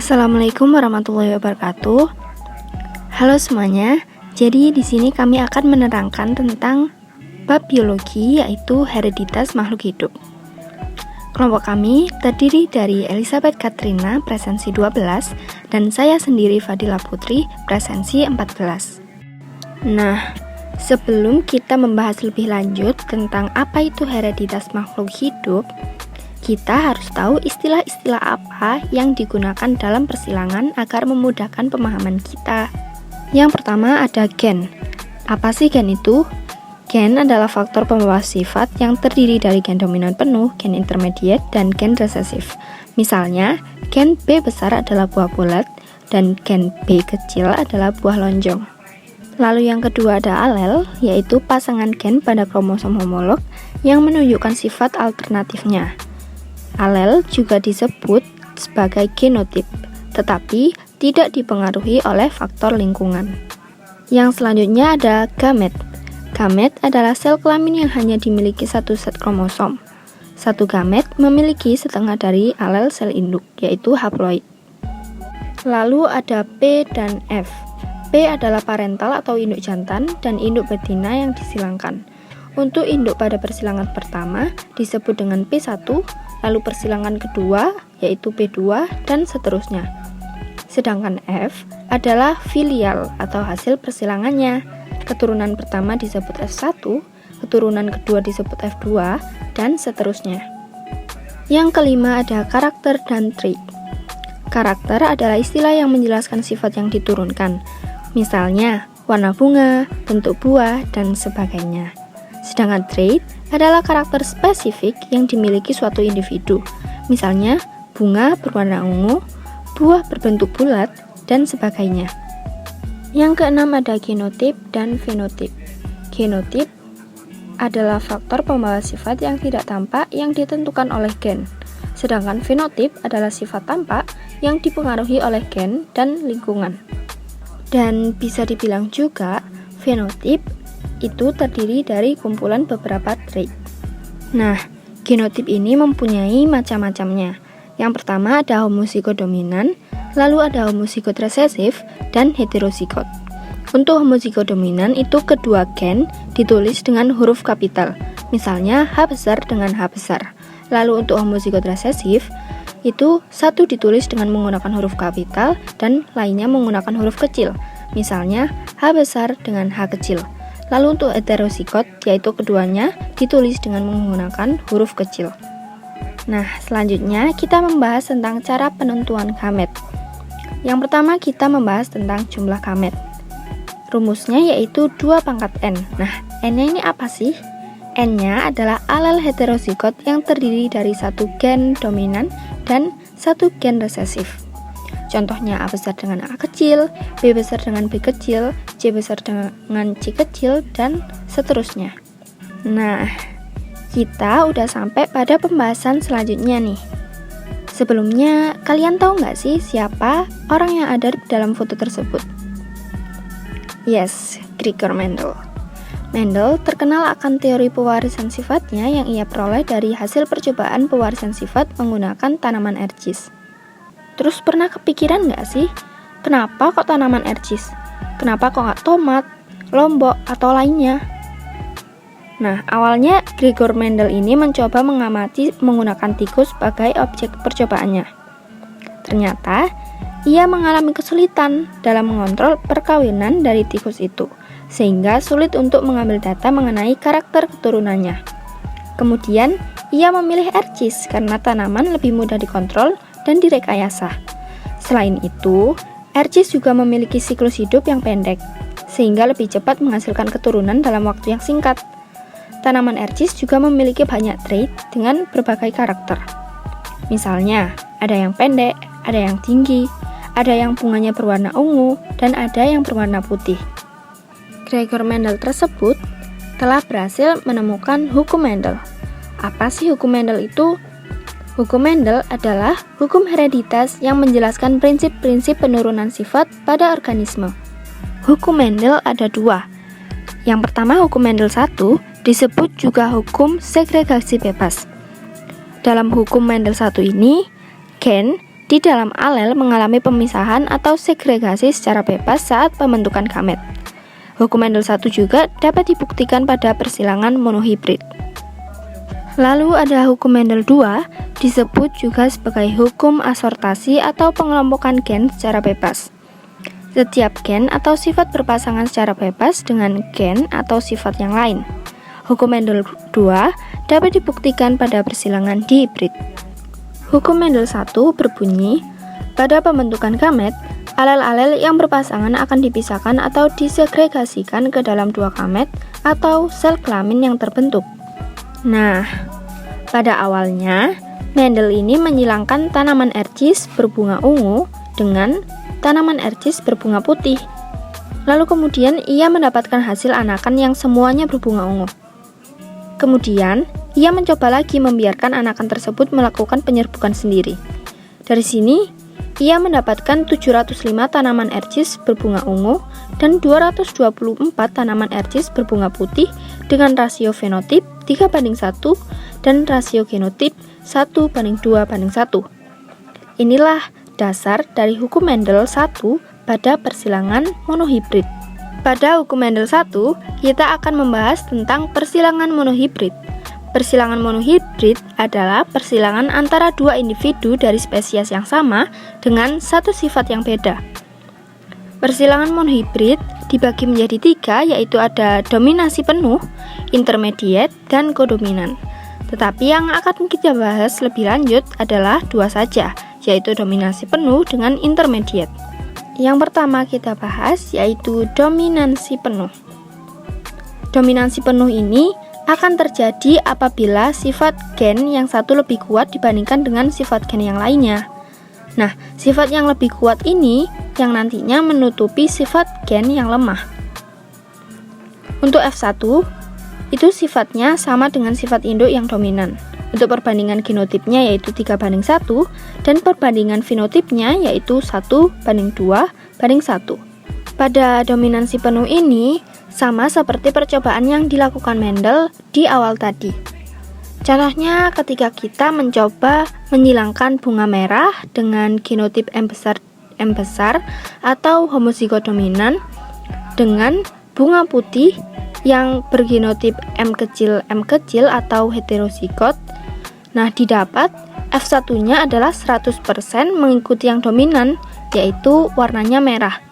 Assalamualaikum warahmatullahi wabarakatuh. Halo semuanya. Jadi di sini kami akan menerangkan tentang bab biologi, yaitu hereditas makhluk hidup. Kelompok kami terdiri dari Elizabeth Katrina presensi 12 dan saya sendiri Fadila Putri presensi 14. Nah, sebelum kita membahas lebih lanjut tentang apa itu hereditas makhluk hidup, kita harus tahu istilah-istilah apa yang digunakan dalam persilangan agar memudahkan pemahaman kita. Yang pertama ada gen. Apa sih gen itu? Gen adalah faktor pembawa sifat yang terdiri dari gen dominan penuh, gen intermediate, dan gen resesif. Misalnya, gen B besar adalah buah bulat dan gen B kecil adalah buah lonjong. Lalu yang kedua ada alel, yaitu pasangan gen pada kromosom homolog yang menunjukkan sifat alternatifnya. Alel juga disebut sebagai genotip, tetapi tidak dipengaruhi oleh faktor lingkungan. Yang selanjutnya ada gamet. Gamet adalah sel kelamin yang hanya dimiliki satu set kromosom. Satu gamet memiliki setengah dari alel sel induk, yaitu haploid. Lalu ada P dan F. P adalah parental atau induk jantan dan induk betina yang disilangkan. Untuk induk pada persilangan pertama disebut dengan P1, lalu persilangan kedua yaitu P2 dan seterusnya. Sedangkan F adalah filial atau hasil persilangannya. Keturunan pertama disebut F1, keturunan kedua disebut F2 dan seterusnya. Yang kelima ada karakter dan trait. Karakter adalah istilah yang menjelaskan sifat yang diturunkan. Misalnya warna bunga, bentuk buah dan sebagainya. Sedangkan trait adalah karakter spesifik yang dimiliki suatu individu. Misalnya, bunga berwarna ungu, buah berbentuk bulat, dan sebagainya. Yang keenam ada genotip dan fenotip. Genotip adalah faktor pembawa sifat yang tidak tampak yang ditentukan oleh gen. Sedangkan fenotip adalah sifat tampak yang dipengaruhi oleh gen dan lingkungan. Dan bisa dibilang juga, fenotip itu terdiri dari kumpulan beberapa trait. Nah, genotip ini mempunyai macam-macamnya. Yang pertama ada homozigot dominan, lalu ada homozigot resesif, dan heterozigot. Untuk homozigot dominan itu kedua gen ditulis dengan huruf kapital, misalnya H besar dengan H besar. Lalu untuk homozigot resesif, itu satu ditulis dengan menggunakan huruf kapital dan lainnya menggunakan huruf kecil, misalnya H besar dengan H kecil. Lalu untuk heterozigot, yaitu keduanya ditulis dengan menggunakan huruf kecil. Nah, selanjutnya kita membahas tentang cara penentuan gamet. Yang pertama kita membahas tentang jumlah gamet. Rumusnya yaitu 2 pangkat N. Nah, N-nya ini apa sih? N-nya adalah alel heterozigot yang terdiri dari satu gen dominan dan satu gen resesif. Contohnya A besar dengan A kecil, B besar dengan B kecil, C besar dengan C kecil, dan seterusnya. Nah, kita udah sampai pada pembahasan selanjutnya nih. Sebelumnya, kalian tahu nggak sih siapa orang yang ada di dalam foto tersebut? Yes, Gregor Mendel. Mendel terkenal akan teori pewarisan sifatnya yang ia peroleh dari hasil percobaan pewarisan sifat menggunakan tanaman ercis. Terus pernah kepikiran nggak sih, kenapa kok tanaman ercis? Kenapa kok nggak tomat, lombok, atau lainnya? Nah, awalnya Gregor Mendel ini mencoba mengamati menggunakan tikus sebagai objek percobaannya. Ternyata, ia mengalami kesulitan dalam mengontrol perkawinan dari tikus itu, sehingga sulit untuk mengambil data mengenai karakter keturunannya. Kemudian, ia memilih ercis karena tanaman lebih mudah dikontrol dan direkayasa. Selain itu, ercis juga memiliki siklus hidup yang pendek, sehingga lebih cepat menghasilkan keturunan dalam waktu yang singkat. Tanaman ercis juga memiliki banyak trait dengan berbagai karakter. Misalnya, ada yang pendek, ada yang tinggi, ada yang bunganya berwarna ungu, dan ada yang berwarna putih. Gregor Mendel tersebut telah berhasil menemukan hukum Mendel. Apa sih hukum Mendel itu? Hukum Mendel adalah hukum hereditas yang menjelaskan prinsip-prinsip penurunan sifat pada organisme. Hukum Mendel ada 2. Yang pertama hukum Mendel 1 disebut juga hukum segregasi bebas. Dalam hukum Mendel 1 ini, gen di dalam alel mengalami pemisahan atau segregasi secara bebas saat pembentukan gamet. Hukum Mendel 1 juga dapat dibuktikan pada persilangan monohibrid. Lalu ada hukum Mendel 2, disebut juga sebagai hukum asortasi atau pengelompokan gen secara bebas. Setiap gen atau sifat berpasangan secara bebas dengan gen atau sifat yang lain. Hukum Mendel 2 dapat dibuktikan pada persilangan dihibrid. Hukum Mendel 1 berbunyi, pada pembentukan gamet, alel-alel yang berpasangan akan dipisahkan atau disegregasikan ke dalam dua gamet atau sel kelamin yang terbentuk. Nah, pada awalnya, Mendel ini menyilangkan tanaman ercis berbunga ungu dengan tanaman ercis berbunga putih. Lalu kemudian ia mendapatkan hasil anakan yang semuanya berbunga ungu. Kemudian, ia mencoba lagi membiarkan anakan tersebut melakukan penyerbukan sendiri. Dari sini, ia mendapatkan 705 tanaman ercis berbunga ungu dan 224 tanaman ercis berbunga putih dengan rasio fenotip 3:1 dan rasio genotip 1:2:1. Inilah dasar dari hukum Mendel 1 pada persilangan monohibrid. Pada hukum Mendel 1, kita akan membahas tentang persilangan monohibrid. Persilangan monohibrid adalah persilangan antara dua individu dari spesies yang sama dengan satu sifat yang beda. Persilangan monohibrid dibagi menjadi 3, yaitu ada dominasi penuh, intermediate, dan kodominan. Tetapi yang akan kita bahas lebih lanjut adalah 2 saja, yaitu dominasi penuh dengan intermediate. Yang pertama kita bahas yaitu dominansi penuh. Dominansi penuh ini akan terjadi apabila sifat gen yang satu lebih kuat dibandingkan dengan sifat gen yang lainnya. Nah, sifat yang lebih kuat ini yang nantinya menutupi sifat gen yang lemah. Untuk F1, itu sifatnya sama dengan sifat induk yang dominan. Untuk perbandingan genotipnya yaitu 3:1 dan perbandingan fenotipnya yaitu 1:2:1. Pada dominansi penuh ini sama seperti percobaan yang dilakukan Mendel di awal tadi. Contohnya ketika kita mencoba menyilangkan bunga merah dengan genotip M besar atau homozigot dominan dengan bunga putih yang bergenotip M kecil atau heterozigot. Nah, didapat F1-nya adalah 100% mengikuti yang dominan, yaitu warnanya merah.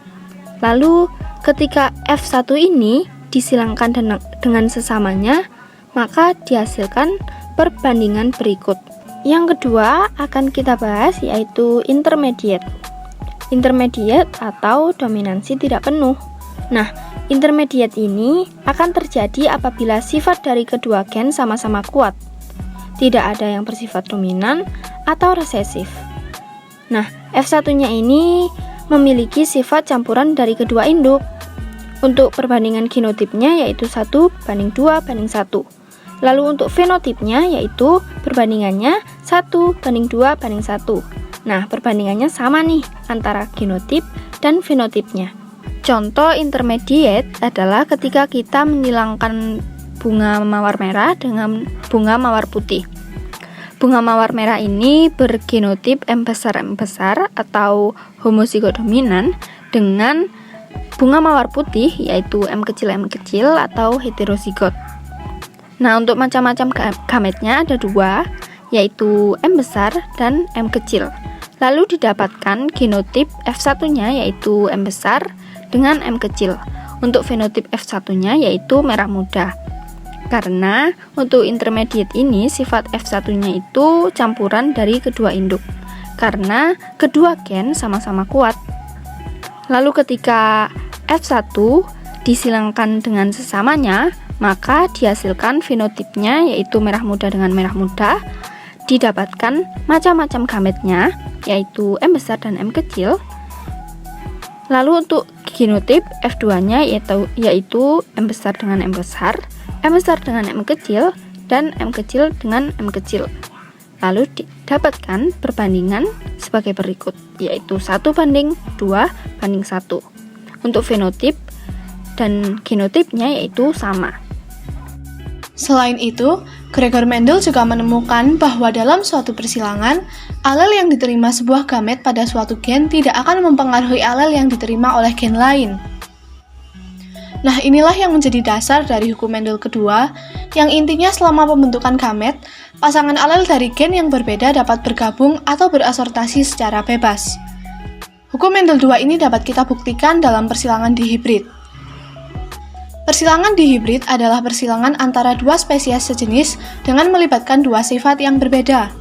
Lalu, ketika F1 ini disilangkan dengan sesamanya, maka dihasilkan perbandingan berikut. Yang kedua akan kita bahas yaitu intermediate. Intermediate atau dominansi tidak penuh. Nah, intermediate ini akan terjadi apabila sifat dari kedua gen sama-sama kuat. Tidak ada yang bersifat dominan atau resesif. Nah, F1-nya ini memiliki sifat campuran dari kedua induk. Untuk perbandingan genotipnya yaitu 1:2:1. Lalu untuk fenotipnya yaitu perbandingannya 1:2:1. Nah, perbandingannya sama nih antara genotip dan fenotipnya. Contoh intermediate adalah ketika kita menghilangkan bunga mawar merah dengan bunga mawar putih. Bunga mawar merah ini bergenotip M besar atau homozigot dominan dengan bunga mawar putih yaitu M kecil atau heterozigot. Nah, untuk macam-macam gametnya ada 2, yaitu M besar dan M kecil. Lalu didapatkan genotip F1-nya yaitu M besar dengan M kecil. Untuk fenotip F1-nya yaitu merah muda. Karena untuk intermediate ini sifat F1-nya itu campuran dari kedua induk. Karena kedua gen sama-sama kuat. Lalu ketika F1 disilangkan dengan sesamanya, maka dihasilkan fenotipnya yaitu merah muda dengan merah muda. Didapatkan macam-macam gametnya yaitu M besar dan M kecil. Lalu untuk genotip F2-nya yaitu M besar dengan M besar dengan M kecil, dan M kecil dengan M kecil. Lalu didapatkan perbandingan sebagai berikut, yaitu 1:2:1. Untuk fenotip dan genotipnya yaitu sama. Selain itu, Gregor Mendel juga menemukan bahwa dalam suatu persilangan, alel yang diterima sebuah gamet pada suatu gen tidak akan mempengaruhi alel yang diterima oleh gen lain. Nah, inilah yang menjadi dasar dari hukum Mendel kedua, yang intinya selama pembentukan gamet, pasangan alel dari gen yang berbeda dapat bergabung atau berasortasi secara bebas. Hukum Mendel 2 ini dapat kita buktikan dalam persilangan dihibrid. Persilangan dihibrid adalah persilangan antara dua spesies sejenis dengan melibatkan dua sifat yang berbeda.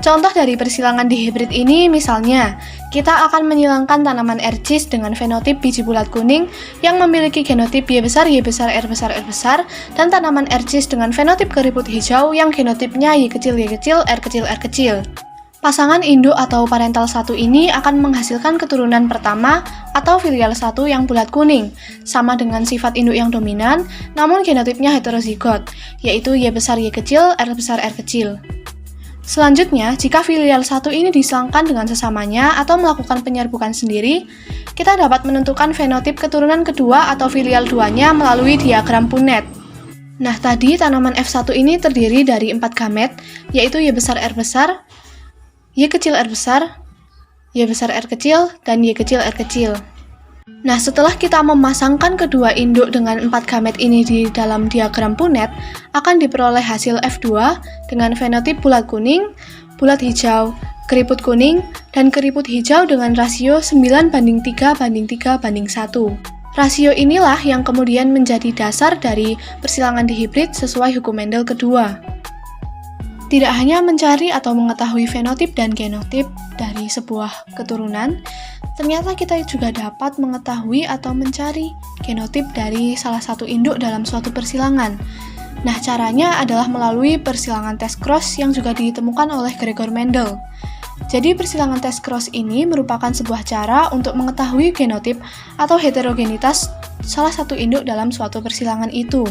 Contoh dari persilangan dihibrid ini misalnya, kita akan menyilangkan tanaman ercis dengan fenotip biji bulat kuning yang memiliki genotip Y besar, Y besar, R besar, R besar, dan tanaman ercis dengan fenotip keriput hijau yang genotipnya Y kecil, Y kecil, R kecil, R kecil. Pasangan induk atau parental satu ini akan menghasilkan keturunan pertama atau filial satu yang bulat kuning, sama dengan sifat induk yang dominan, namun genotipnya heterozigot, yaitu Y besar Y kecil, R besar R kecil. Selanjutnya, jika filial satu ini diselangkan dengan sesamanya atau melakukan penyerbukan sendiri, kita dapat menentukan fenotip keturunan kedua atau filial duanya melalui diagram Punnett. Nah, tadi tanaman F1 ini terdiri dari 4 gamet, yaitu Y besar R besar, Y kecil R besar, Y besar R kecil, dan Y kecil R kecil. Nah, setelah kita memasangkan kedua induk dengan 4 gamet ini di dalam diagram Punnett, akan diperoleh hasil F2 dengan fenotip bulat kuning, bulat hijau, keriput kuning, dan keriput hijau dengan rasio 9:3:3:1. Rasio inilah yang kemudian menjadi dasar dari persilangan dihibrid sesuai hukum Mendel kedua. Tidak hanya mencari atau mengetahui fenotip dan genotip dari sebuah keturunan, ternyata kita juga dapat mengetahui atau mencari genotip dari salah satu induk dalam suatu persilangan. Nah, caranya adalah melalui persilangan test cross yang juga ditemukan oleh Gregor Mendel. Jadi, persilangan test cross ini merupakan sebuah cara untuk mengetahui genotip atau heterogenitas salah satu induk dalam suatu persilangan itu.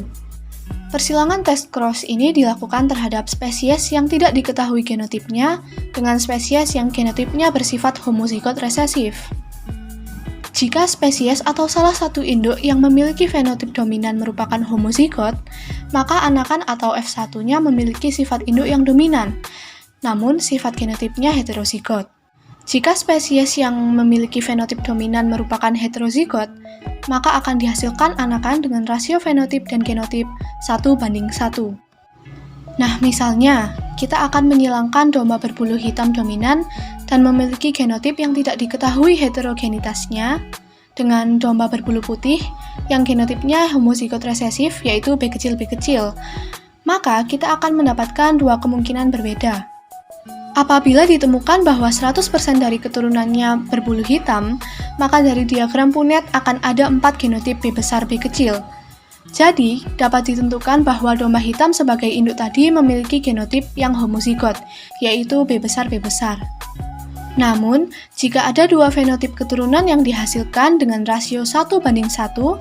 Persilangan test cross ini dilakukan terhadap spesies yang tidak diketahui genotipnya dengan spesies yang genotipnya bersifat homozigot resesif. Jika spesies atau salah satu induk yang memiliki fenotip dominan merupakan homozigot, maka anakan atau F1-nya memiliki sifat induk yang dominan, namun sifat genotipnya heterozigot. Jika spesies yang memiliki fenotip dominan merupakan heterozigot, maka akan dihasilkan anakan dengan rasio fenotip dan genotip 1:1. Nah, misalnya, kita akan menyilangkan domba berbulu hitam dominan dan memiliki genotip yang tidak diketahui heterogenitasnya dengan domba berbulu putih yang genotipnya homozigot resesif, yaitu B kecil B kecil. Maka, kita akan mendapatkan dua kemungkinan berbeda. Apabila ditemukan bahwa 100% dari keturunannya berbulu hitam, maka dari diagram Punnett akan ada 4 genotip B besar B kecil. Jadi, dapat ditentukan bahwa domba hitam sebagai induk tadi memiliki genotip yang homozigot, yaitu B besar B besar. Namun, jika ada dua fenotip keturunan yang dihasilkan dengan rasio 1:1,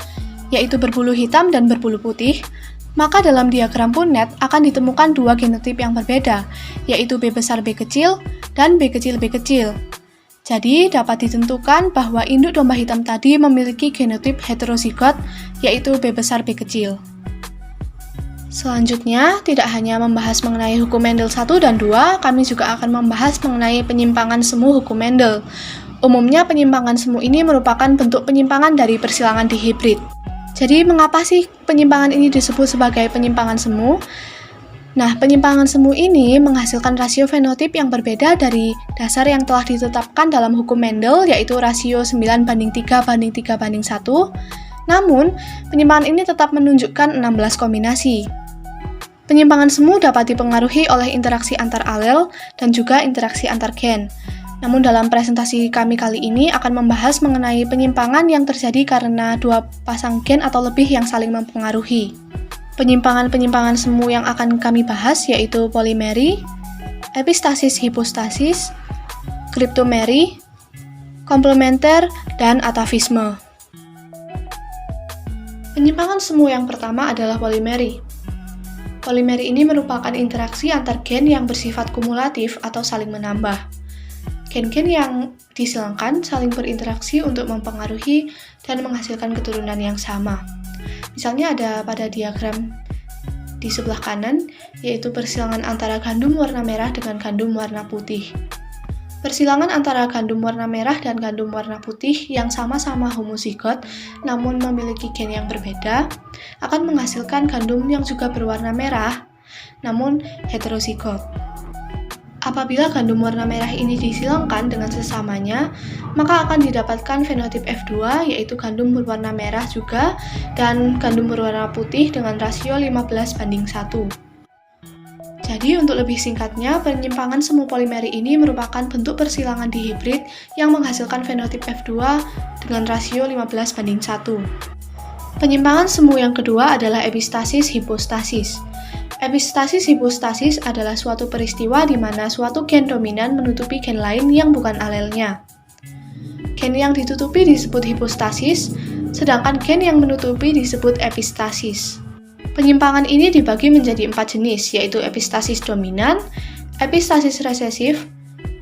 yaitu berbulu hitam dan berbulu putih, maka dalam diagram Punnett akan ditemukan dua genotip yang berbeda, yaitu B besar B kecil dan B kecil B kecil. Jadi, dapat ditentukan bahwa induk domba hitam tadi memiliki genotip heterozigot, yaitu B besar B kecil. Selanjutnya, tidak hanya membahas mengenai hukum Mendel 1 dan 2, kami juga akan membahas mengenai penyimpangan semu hukum Mendel. Umumnya, penyimpangan semu ini merupakan bentuk penyimpangan dari persilangan dihibrid. Jadi, mengapa sih penyimpangan ini disebut sebagai penyimpangan semu? Nah, penyimpangan semu ini menghasilkan rasio fenotip yang berbeda dari dasar yang telah ditetapkan dalam hukum Mendel, yaitu rasio 9:3:3:1. Namun, penyimpangan ini tetap menunjukkan 16 kombinasi. Penyimpangan semu dapat dipengaruhi oleh interaksi antar alel dan juga interaksi antar gen. Namun dalam presentasi kami kali ini akan membahas mengenai penyimpangan yang terjadi karena dua pasang gen atau lebih yang saling mempengaruhi. Penyimpangan-penyimpangan semu yang akan kami bahas yaitu polimeri, epistasis-hipostasis, kriptomeri, komplementer, dan atavisme. Penyimpangan semu yang pertama adalah polimeri. Polimeri ini merupakan interaksi antar gen yang bersifat kumulatif atau saling menambah. Gen-gen yang disilangkan saling berinteraksi untuk mempengaruhi dan menghasilkan keturunan yang sama. Misalnya ada pada diagram di sebelah kanan, yaitu persilangan antara gandum warna merah dengan gandum warna putih. Persilangan antara gandum warna merah dan gandum warna putih yang sama-sama homozigot namun memiliki gen yang berbeda akan menghasilkan gandum yang juga berwarna merah namun heterozigot. Apabila gandum warna merah ini disilangkan dengan sesamanya, maka akan didapatkan fenotip F2 yaitu gandum berwarna merah juga dan gandum berwarna putih dengan rasio 15:1. Jadi untuk lebih singkatnya, penyimpangan semu polimeri ini merupakan bentuk persilangan dihibrid yang menghasilkan fenotip F2 dengan rasio 15:1. Penyimpangan semu yang kedua adalah epistasis-hipostasis. Epistasis-hipostasis adalah suatu peristiwa di mana suatu gen dominan menutupi gen lain yang bukan alelnya. Gen yang ditutupi disebut hipostasis, sedangkan gen yang menutupi disebut epistasis. Penyimpangan ini dibagi menjadi 4 jenis, yaitu epistasis dominan, epistasis resesif,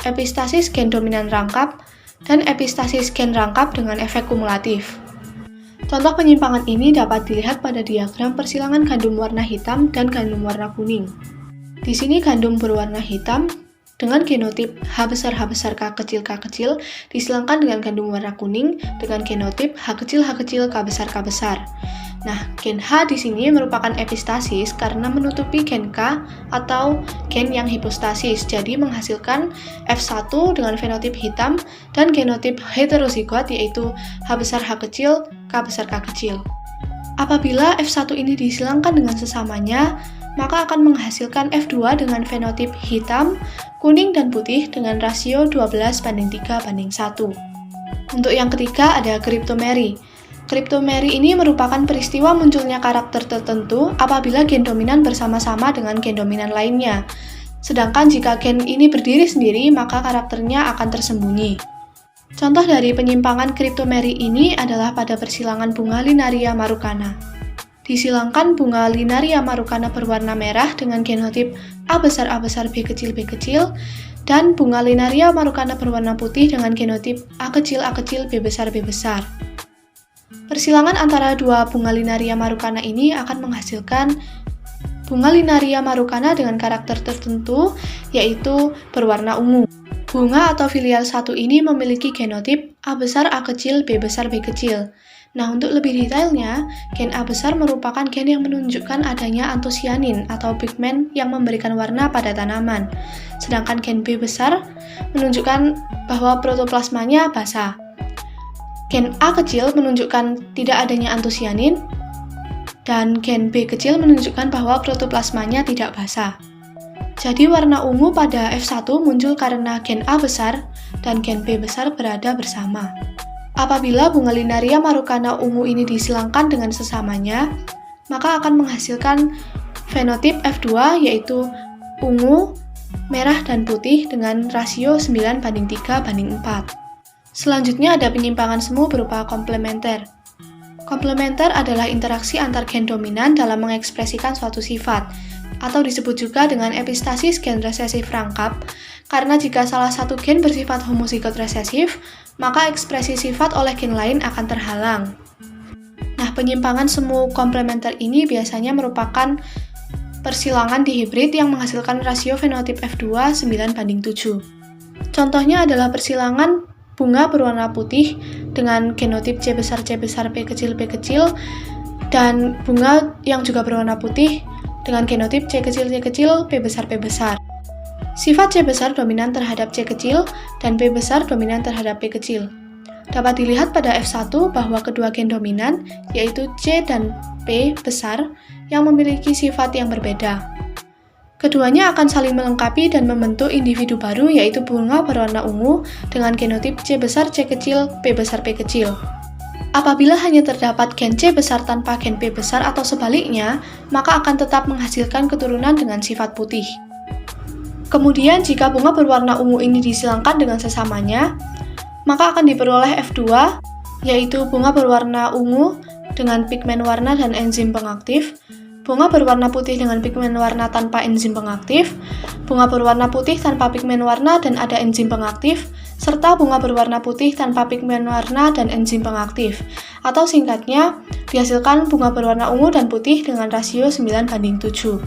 epistasis gen dominan rangkap, dan epistasis gen rangkap dengan efek kumulatif. Contoh penyimpangan ini dapat dilihat pada diagram persilangan gandum warna hitam dan gandum warna kuning. Di sini gandum berwarna hitam dengan genotip H besar H besar K kecil K kecil disilangkan dengan gandum warna kuning dengan genotip H kecil H kecil K besar K besar. Nah, gen H di sini merupakan epistasis karena menutupi gen K atau gen yang hipostasis, jadi menghasilkan F1 dengan fenotip hitam dan genotip heterozigot yaitu H besar H kecil K besar K kecil. Apabila F1 ini disilangkan dengan sesamanya, maka akan menghasilkan F2 dengan fenotip hitam, kuning, dan putih dengan rasio 12:3:1. Untuk yang ketiga ada kriptomeri. Kriptomeri ini merupakan peristiwa munculnya karakter tertentu apabila gen dominan bersama-sama dengan gen dominan lainnya. Sedangkan jika gen ini berdiri sendiri, maka karakternya akan tersembunyi. Contoh dari penyimpangan kriptomeri ini adalah pada persilangan bunga Linaria marucana. Disilangkan bunga Linaria marucana berwarna merah dengan genotip A besar B kecil B kecil, dan bunga Linaria marucana berwarna putih dengan genotip A kecil B besar B besar. Persilangan antara dua bunga Linaria marucana ini akan menghasilkan bunga Linaria marucana dengan karakter tertentu, yaitu berwarna ungu. Bunga atau filial 1 ini memiliki genotip A besar A kecil B besar B kecil. Nah, untuk lebih detailnya, gen A besar merupakan gen yang menunjukkan adanya antosianin atau pigmen yang memberikan warna pada tanaman. Sedangkan gen B besar menunjukkan bahwa protoplasmanya basah. Gen A kecil menunjukkan tidak adanya antosianin, dan gen B kecil menunjukkan bahwa protoplasmanya tidak basah. Jadi warna ungu pada F1 muncul karena gen A besar dan gen B besar berada bersama. Apabila bunga Linaria marucana ungu ini disilangkan dengan sesamanya, maka akan menghasilkan fenotip F2 yaitu ungu, merah, dan putih dengan rasio 9:3:4. Selanjutnya ada penyimpangan semu berupa komplementer. Komplementer adalah interaksi antar gen dominan dalam mengekspresikan suatu sifat, atau disebut juga dengan epistasis gen resesif rangkap, karena jika salah satu gen bersifat homozigot resesif, maka ekspresi sifat oleh gen lain akan terhalang. Nah, penyimpangan semu komplementer ini biasanya merupakan persilangan dihibrid yang menghasilkan rasio fenotip F2 9:7. Contohnya adalah persilangan bunga berwarna putih dengan genotip C besar P kecil dan bunga yang juga berwarna putih dengan genotip C kecil P besar. Sifat C besar dominan terhadap C kecil dan P besar dominan terhadap P kecil. Dapat dilihat pada F1 bahwa kedua gen dominan, yaitu C dan P besar, yang memiliki sifat yang berbeda. Keduanya akan saling melengkapi dan membentuk individu baru, yaitu bunga berwarna ungu dengan genotip C besar P kecil. Apabila hanya terdapat gen C besar tanpa gen P besar atau sebaliknya, maka akan tetap menghasilkan keturunan dengan sifat putih. Kemudian, jika bunga berwarna ungu ini disilangkan dengan sesamanya, maka akan diperoleh F2, yaitu bunga berwarna ungu dengan pigmen warna dan enzim pengaktif, bunga berwarna putih dengan pigmen warna tanpa enzim pengaktif, bunga berwarna putih tanpa pigmen warna dan ada enzim pengaktif, serta bunga berwarna putih tanpa pigmen warna dan enzim pengaktif. Atau singkatnya, dihasilkan bunga berwarna ungu dan putih dengan rasio 9:7.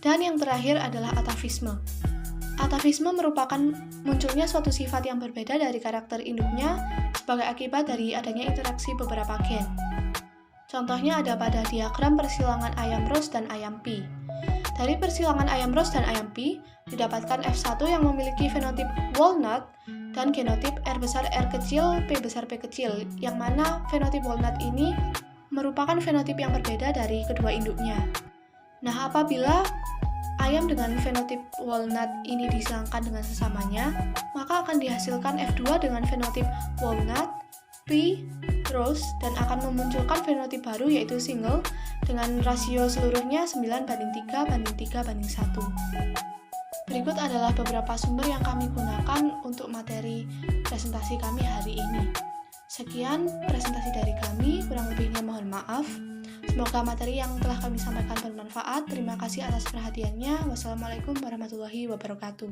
Dan yang terakhir adalah atafisme. Atafisme merupakan munculnya suatu sifat yang berbeda dari karakter induknya sebagai akibat dari adanya interaksi beberapa gen. Contohnya ada pada diagram persilangan ayam ros dan ayam pi. Dari persilangan ayam ros dan ayam pi, didapatkan F1 yang memiliki fenotip walnut dan genotip R besar R kecil, P besar P kecil, yang mana fenotip walnut ini merupakan fenotip yang berbeda dari kedua induknya. Nah, apabila ayam dengan fenotip walnut ini disilangkan dengan sesamanya, maka akan dihasilkan F2 dengan fenotip walnut, P, rose, dan akan memunculkan fenotip baru yaitu single dengan rasio seluruhnya 9:3:3:1. Berikut adalah beberapa sumber yang kami gunakan untuk materi presentasi kami hari ini. Sekian presentasi dari kami, kurang lebihnya mohon maaf. Semoga materi yang telah kami sampaikan bermanfaat. Terima kasih atas perhatiannya. Wassalamualaikum warahmatullahi wabarakatuh.